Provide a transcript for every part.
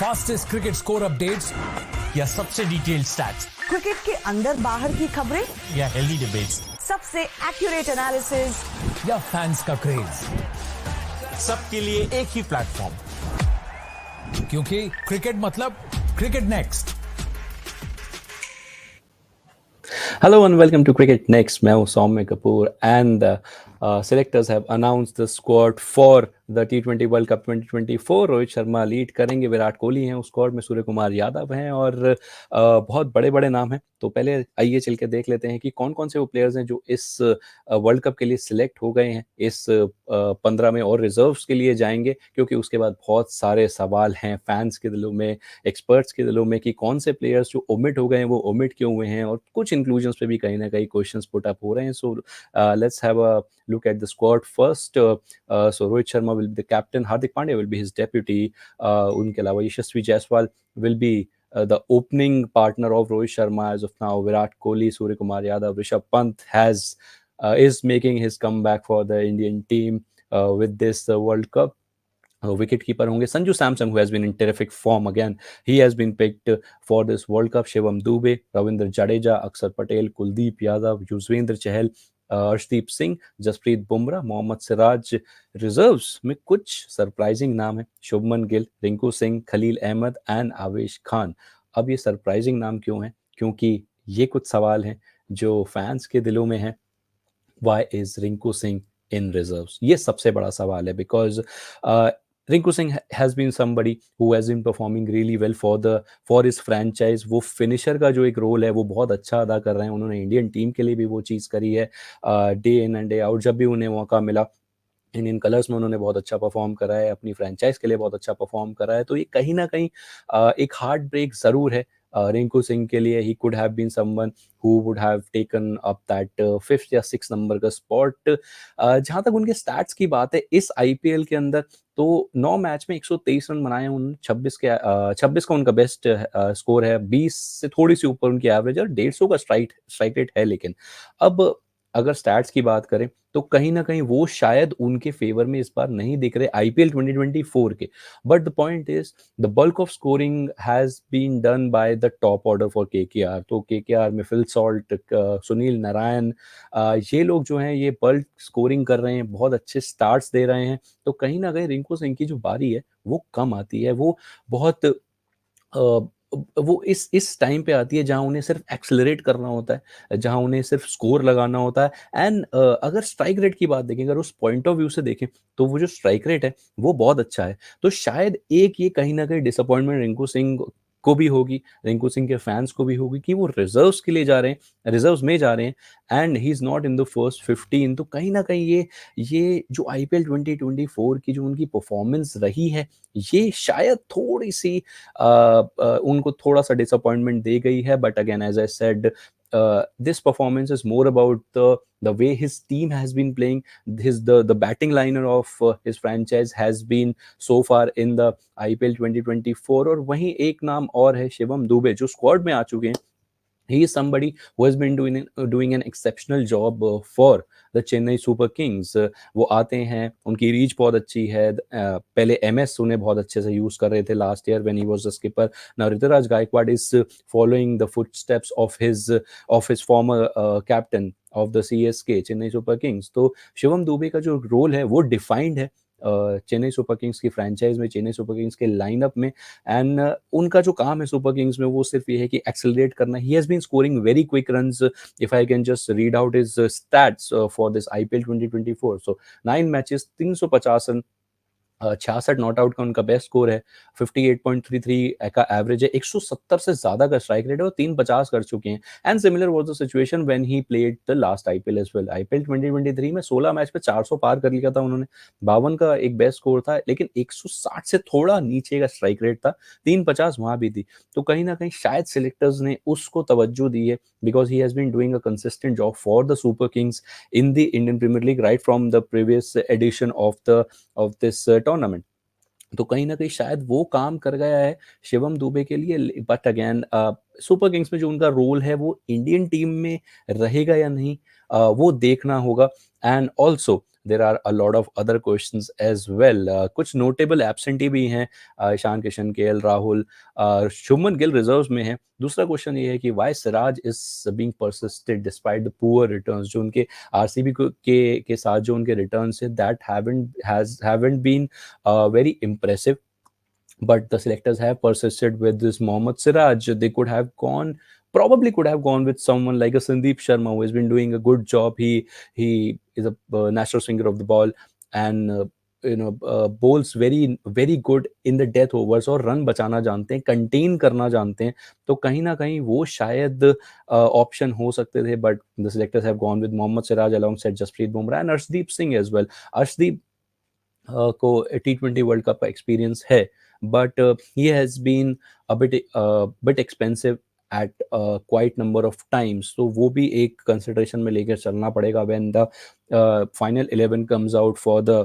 Fastest cricket score updates या सबसे detailed stats, cricket के अंदर बाहर की खबरें या हेल्दी डिबेट्स, सबसे एक्यूरेट एनालिसिस या फैंस का क्रेज, सबके लिए एक ही प्लेटफॉर्म, क्योंकि क्रिकेट मतलब cricket next. Hello and welcome to Cricket Next. मैं हूं सौम्य Kapoor and selectors have announced the squad for the T20 World Cup 2024. Rohit Sharma lead करेंगे, विराट कोहली हैं उस स्क्वाड में, सूर्य कुमार यादव हैं और बहुत बड़े बड़े नाम हैं। तो पहले आइए चल के देख लेते हैं कि कौन कौन से वो प्लेयर्स हैं जो इस वर्ल्ड कप के लिए सिलेक्ट हो गए हैं, इस 15 में और रिजर्व्स के लिए जाएंगे, क्योंकि उसके बाद बहुत सारे सवाल हैं फैंस के दिलों में, एक्सपर्ट्स के दिलों में कि कौन से प्लेयर्स जो ओमिट हो गए हैं वो ओमिट क्यों हुए हैं, और कुछ इंक्लूजन्स पे भी कहीं ना कहीं क्वेश्चंस पुट अप हो रहे हैं। So let's have a look at the squad first. So Rohit Sharma will be the captain, Hardik Pandya will be his deputy. उनके अलावा यशस्वी Jaiswal will be the opening partner of Rohit Sharma as of now. Virat Kohli, Surya Kumar Yadav, Rishabh Pant is making his comeback for the Indian team with this World Cup. Wicket keeper होंगे Sanju Samson, who has been in terrific form again. He has been picked for this World Cup. Shivam Dubey, Ravindra Jadeja, अक्षर Patel, Kuldeep Yadav, Yuzvendra Chahal, Arshdeep Singh, Jasprit Bumrah, Mohammad Siraj. Reserves में कुछ surprising नाम है, Shubman Gill, Rinku Singh, Khalil Ahmad and आवेश खान। अब ये surprising नाम क्यों है? क्योंकि ये कुछ सवाल हैं जो फैंस के दिलों में हैं। Why is Rinku Singh in reserves? ये सबसे बड़ा सवाल है, because Rinku Singh has been somebody who has been performing really well for his franchise. वो फिनिशर का जो एक रोल है वो बहुत अच्छा अदा कर रहे हैं। उन्होंने इंडियन टीम के लिए भी वो चीज़ करी है, day in and day out. जब भी उन्हें मौका मिला इंडियन कलर्स में उन्होंने बहुत अच्छा परफॉर्म करा है, अपनी फ्रेंचाइज के लिए बहुत अच्छा परफॉर्म करा है। तो ये कहीं ना कहीं एक हार्ट ब्रेक ज़रूर है रिंकू सिंह के लिए। He could have been someone who would have taken up that 5th या 6th नंबर का स्पॉट। जहाँ तक उनके स्टैट्स की बात है इस आईपीएल के अंदर, तो 9 मैच में 123 रन बनाए उन्होंने। 26 का उनका बेस्ट स्कोर है, 20 से थोड़ी सी ऊपर उनकी एवरेज है, और 150 का स्ट्राइक रेट है। लेकिन अब अगर स्टैट्स की बात करें तो कहीं ना कहीं वो शायद उनके फेवर में इस बार नहीं दिख रहे आईपीएल 2024 के। But the point is the bulk of scoring has been done by the top order for KKR. तो केकेआर में फिल सॉल्ट, सुनील नारायण, ये लोग जो हैं ये बल्क स्कोरिंग कर रहे हैं, बहुत अच्छे स्टार्ट्स दे रहे हैं। तो कहीं ना कहीं रिंकू सिंह की जो बारी है वो कम आती है, वो बहुत वो इस टाइम पे आती है जहां उन्हें सिर्फ एक्सेलरेट करना होता है, जहां उन्हें सिर्फ स्कोर लगाना होता है। एंड अगर स्ट्राइक रेट की बात देखें, अगर उस पॉइंट ऑफ व्यू से देखें, तो वो जो स्ट्राइक रेट है वो बहुत अच्छा है। तो शायद एक ये कहीं ना कहीं डिसअपॉइंटमेंट रिंकू सिंह को भी होगी, रिंकू सिंह के फैंस को भी होगी, कि वो रिजर्व्स के लिए जा रहे हैं, रिजर्व्स में जा रहे हैं and he is not in the first 15। तो कहीं ना कहीं ये जो आईपीएल 2024 की जो उनकी परफॉर्मेंस रही है, ये शायद थोड़ी सी उनको थोड़ा सा डिसअपॉइंटमेंट दे गई है। But again as I said, this performance is more about the way his team has been playing. The batting liner of his franchise has been so far in the IPL 2024। और वहीं एक नाम और है शिवम दुबे, जो स्क्वाड में आ चुके हैं। He is somebody who has been doing an exceptional job for the Chennai Super Kings। वो आते हैं, उनकी रीच बहुत अच्छी है। पहले एमएस उन्हें बहुत अच्छे से यूज कर रहे थे last year when he was the skipper. Now Ruturaj Gaikwad is following the footsteps of his former captain of the CSK Chennai Super Kings. तो शिवम दुबे का जो रोल है वो डिफाइंड है चेन्नई सुपर किंग्स की फ्रेंचाइज में, चेन्नई सुपर किंग्स के लाइनअप में। एंड उनका जो काम है सुपर किंग्स में वो सिर्फ ये है कि एक्सेलरेट करना। He has been scoring very quick runs. If I can just read out his stats for this IPL 2024, so 9 matches 350 run, 66 not out का उनका बेस्ट स्कोर है, 58.33 का एवरेज है, 170 से ज्यादा का स्ट्राइक रेट है, और 350 कर चुके हैं। And similar was the situation when he played the last IPL as well. IPL 2023 में 16 मैच पे 400 पार कर लिया था उन्होंने, 52 का एक बेस्ट स्कोर था, लेकिन 160 से थोड़ा नीचे का स्ट्राइक रेट था, 350 वहां भी थी। तो कहीं ना कहीं शायद सिलेक्टर्स ने उसको तवज्जो दी है, because he has been doing a consistent job for the Super Kings in the Indian Premier League right from the previous edition of this tournament. तो कहीं ना कहीं शायद वो काम कर गया है शिवम दुबे के लिए। बट अगेन सुपर किंग्स में जो उनका रोल है वो इंडियन टीम में रहेगा या नहीं, वो देखना होगा। And also there are a lot of other questions as well. कुछ notable absentee भी हैं, ईशान किशन, केएल राहुल, शुभमन गिल रिजर्व्स में है. दूसरा क्वेश्चन ये है कि why Siraj is being persisted despite the poor returns. जो उनके आरसीबी के साथ जो उनके रिटर्न्स है, that haven't been very impressive. But the selectors have persisted with this Mohammad Siraj. They probably could have gone with someone like a Sandeep Sharma, who has been doing a good job. He is a natural swinger of the ball, and bowls very very good in the death overs, और run बचाना जानते हैं, contain करना जानते हैं. तो कहीं ना कहीं वो शायद ऑप्शन हो सकते थे, but the selectors have gone with Mohammed Siraj alongside Jasprit Bumrah and Arshdeep Singh as well. Arshdeep को T20 वर्ल्ड कप का एक्सपीरियंस है, but he has been a bit expensive at quite number of times. तो वो भी एक कंसिडरेशन में लेकर चलना पड़ेगा when the final 11 comes out for the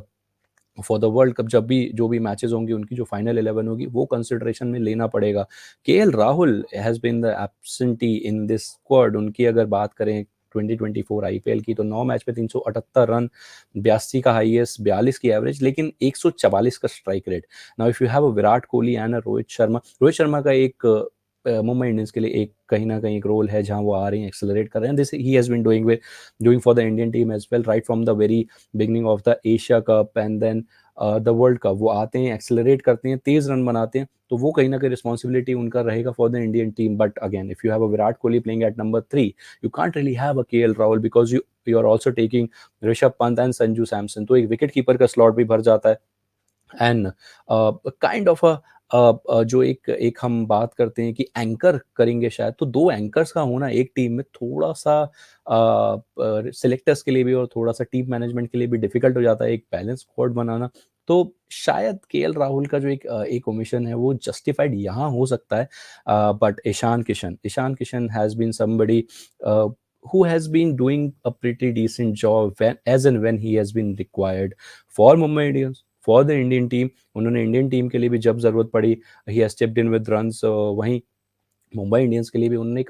world cup. जब भी जो भी मैचेस होंगी, उनकी जो फाइनल 11 होगी, वो कंसिडरेशन में लेना पड़ेगा. KL Rahul has been the absentee in this squad. उनकी अगर बात करें 2024 आईपीएल की, तो 9 मैच में 378 रन, 82 का हाईएस्ट, 42 की एवरेज, लेकिन 144 का strike rate. Now if you have a Virat Kohli and अ रोहित शर्मा का एक मुंबई इंडियंस के लिए एक कहीं ना कहीं एक रोल है जहां वो आ रही हैं, एक्सेलरेट कर रहे हैं. This he has been doing for the Indian team as well, right from the very beginning of the Asia Cup and then the World Cup. वो आते हैं, एक्सेलरेट करते हैं, तेज रन बनाते हैं, तो वो कहीं ना कहीं रिस्पॉन्सिबिलिटी उनका रहेगा for the Indian team. But again, if you have a Virat Kohli playing at number 3, you can't really have a KL Rahul because you are also taking Rishabh Pant and Sanju Samson. तो एक विकेट कीपर का स्लॉट भी भर जाता है. एंड काइंड ऑफ जो एक हम बात करते हैं कि एंकर करेंगे शायद, तो 2 एंकर्स का होना एक टीम में थोड़ा सा सिलेक्टर्स के लिए भी और थोड़ा सा टीम मैनेजमेंट के लिए भी डिफिकल्ट हो जाता है, एक बैलेंस स्क्वाड बनाना. तो शायद केएल राहुल का जो एक ओमिशन है वो जस्टिफाइड यहाँ हो सकता है. But Ishan Kishan has been somebody who has been doing a pretty decent job as and when he has been required for Mumbai Indians, for the Indian team. उन्होंने इंडियन टीम के लिए भी जब जरूरत पड़ी, he has stepped in with runs. वहीं Mumbai Indians के लिए भी उन्होंने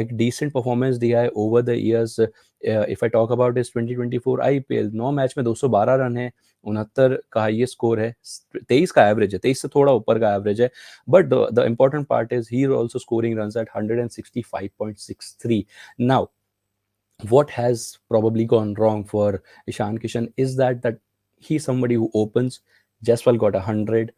एक डिसेंट परफॉर्मेंस दिया है over the years. If I talk about इस 2024 आईपीएल, 9 मैच में 212 रन है, 69 का हाईएस्ट स्कोर है, 23 का एवरेज है, 23 से थोड़ा ऊपर का एवरेज है. But the important part is he is also scoring runs at 165.63. Now what has probably gone wrong for Ishan Kishan is that he is somebody who opens. Jaiswal got 100,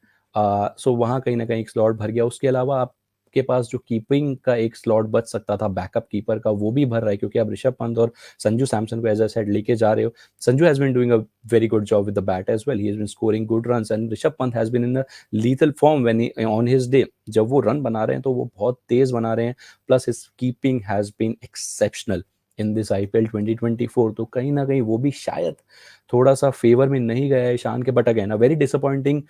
so वहाँ कहीं ना कहीं एक slot भर गया. उसके अलावा आपके पास जो कीपिंग का एक स्लॉट बच सकता था बैकअप कीपर का, वो भी भर रहा है, क्योंकि आप ऋषभ पंत और संजू सैमसन को एज आई सेड लेके जा रहे हो. Sanju has been doing a very good job with the bat as well. He has been scoring good runs and Rishabh Pant has been in a lethal form when on his day. जब वो run बना रहे हैं तो वो बहुत तेज बना रहे हैं, plus his keeping has been exceptional in this IPL 2024. तो कहीं ना कहीं वो भी शायद थोड़ा सा फेवर में नहीं गया है ईशान के. But again a very disappointing,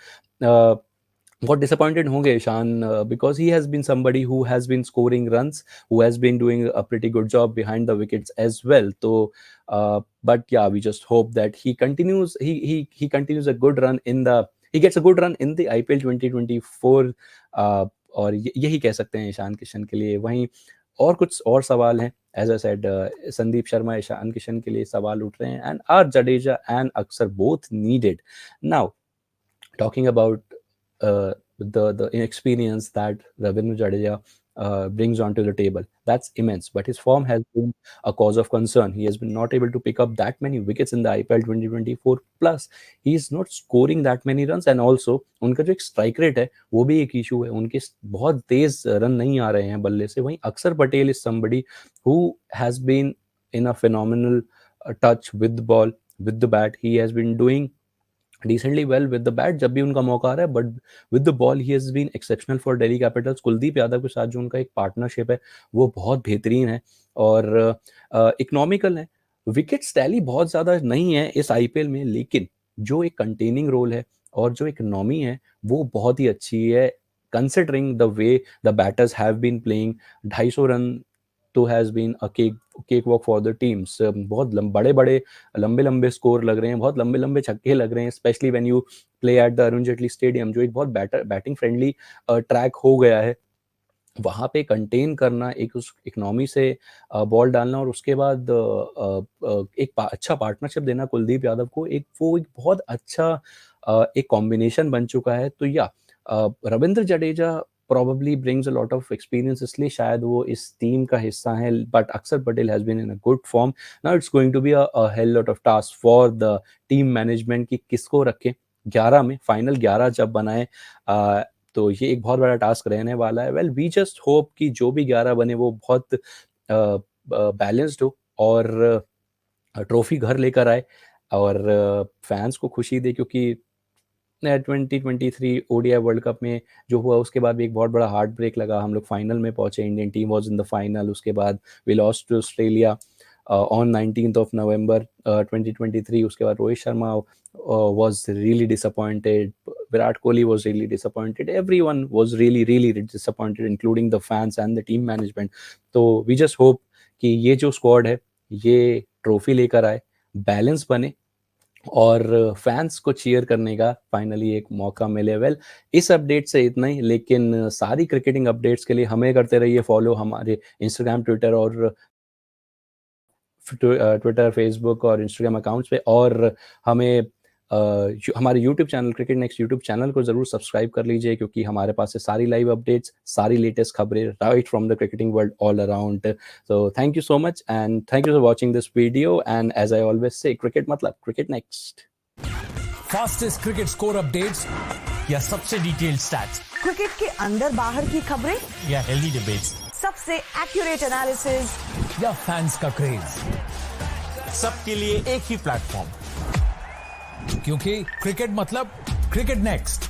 बहुत डिसअपॉइंटेड होंगे Ishan, because he has been somebody who has been scoring runs, who has been doing a pretty good job behind the wickets as well. तो but yeah we just hope that he continues a good run he gets a good run in the IPL 2024. और यही कह सकते हैं ईशान किशन के लिए. वहीं और कुछ और सवाल हैं, as I said, Sandeep Sharma, Ishan Kishan के लिए सवाल उठ रहे हैं, and R Jadeja and Axar both needed. Now talking about the experience that Ravindra Jadeja brings onto the table, that's immense, but his form has been a cause of concern. He has been not able to pick up that many wickets in the IPL 2024, plus he is not scoring that many runs, and also उनका जो एक strike rate है वो भी एक issue है, उनके बहुत तेज रन नहीं आ रहे हैं बल्ले से. वहीं अक्षर Patel is somebody who has been in a phenomenal touch with the ball, with the bat. He has been doing decently well with the bat जब भी उनका मौका आ रहा है, but with the ball he has been exceptional for Delhi Capitals. Kuldeep Yadav के साथ जो उनका एक पार्टनरशिप है वो बहुत बेहतरीन है और इकोनॉमिकल है. विकेट्स टैली बहुत ज़्यादा नहीं है इस आईपीएल में, लेकिन जो एक कंटेनिंग रोल है और जो इकोनॉमी है वो बहुत ही अच्छी है, considering the way the batters have been playing. 250 run तो has been a cake walk for the teams. बहुत बड़े लंबे स्कोर लग रहे हैं, बहुत लंबे छक्के लग रहे हैं, specially when you play at the Arun Jaitley stadium, जो एक बहुत बैटिंग फ्रेंडली ट्रैक हो गया है. वहाँ पे कंटेन करना, एक उस इकोनॉमी से बॉल डालना और उसके बाद अच्छा पार्टनरशिप देना कुलदीप यादव को, एक बहुत अच्छा एक कॉम्बिनेशन बन चुका है। तो या Ravindra Jadeja probably brings a lot of experience, इसलिए शायद वो इस टीम का हिस्सा है, but अक्षर Patel has been in a good form. Now it's going to be a hell lot of task for the team management कि किसको रखें 11 में, फाइनल 11 जब बनाए, तो ये एक बहुत बड़ा टास्क रहने वाला है। वेल वी जस्ट होप कि जो भी 11 बने वो बहुत बैलेंस्ड हो और ट्रॉफी घर लेकर आए और फैंस को खुशी दे, क्योंकि 2023 ओडीआई वर्ल्ड कप में जो हुआ उसके बाद भी एक बहुत बड़ा हार्ट ब्रेक लगा। हम लोग फाइनल में पहुंचे, Indian team was in the final, उसके बाद we lost to Australia on 19th of November 2023। उसके बाद Rohit Sharma was really disappointed, Virat Kohli was really disappointed, everyone was really disappointed including the fans and the team management। तो we just hope कि ये जो squad है ये trophy लेकर आए, बैलेंस बने और फैंस को चीयर करने का फाइनली एक मौका मिले। वेल इस अपडेट से इतना ही, लेकिन सारी क्रिकेटिंग अपडेट्स के लिए हमें करते रहिए फॉलो हमारे इंस्टाग्राम, ट्विटर, फेसबुक और इंस्टाग्राम अकाउंट्स पे, और हमें हमारे YouTube channel cricket next YouTube channel को ज़रूर सब्सक्राइब कर लीजिए, क्योंकि हमारे पास है सारी लाइव अपडेट्स, सारी लेटेस्ट खबरें right from the cricketing world all around. So thank you so much and thank you for watching this video, and as I always say, cricket मतलब cricket next. Fastest cricket score updates या सबसे detailed stats, cricket के अंदर बाहर की खबरें या healthy debates, सबसे एक्यूरेट एनालिसिस या फैंस का क्रेज, सबके लिए एक ही प्लेटफॉर्म, क्योंकि क्रिकेट मतलब क्रिकेट नेक्स्ट।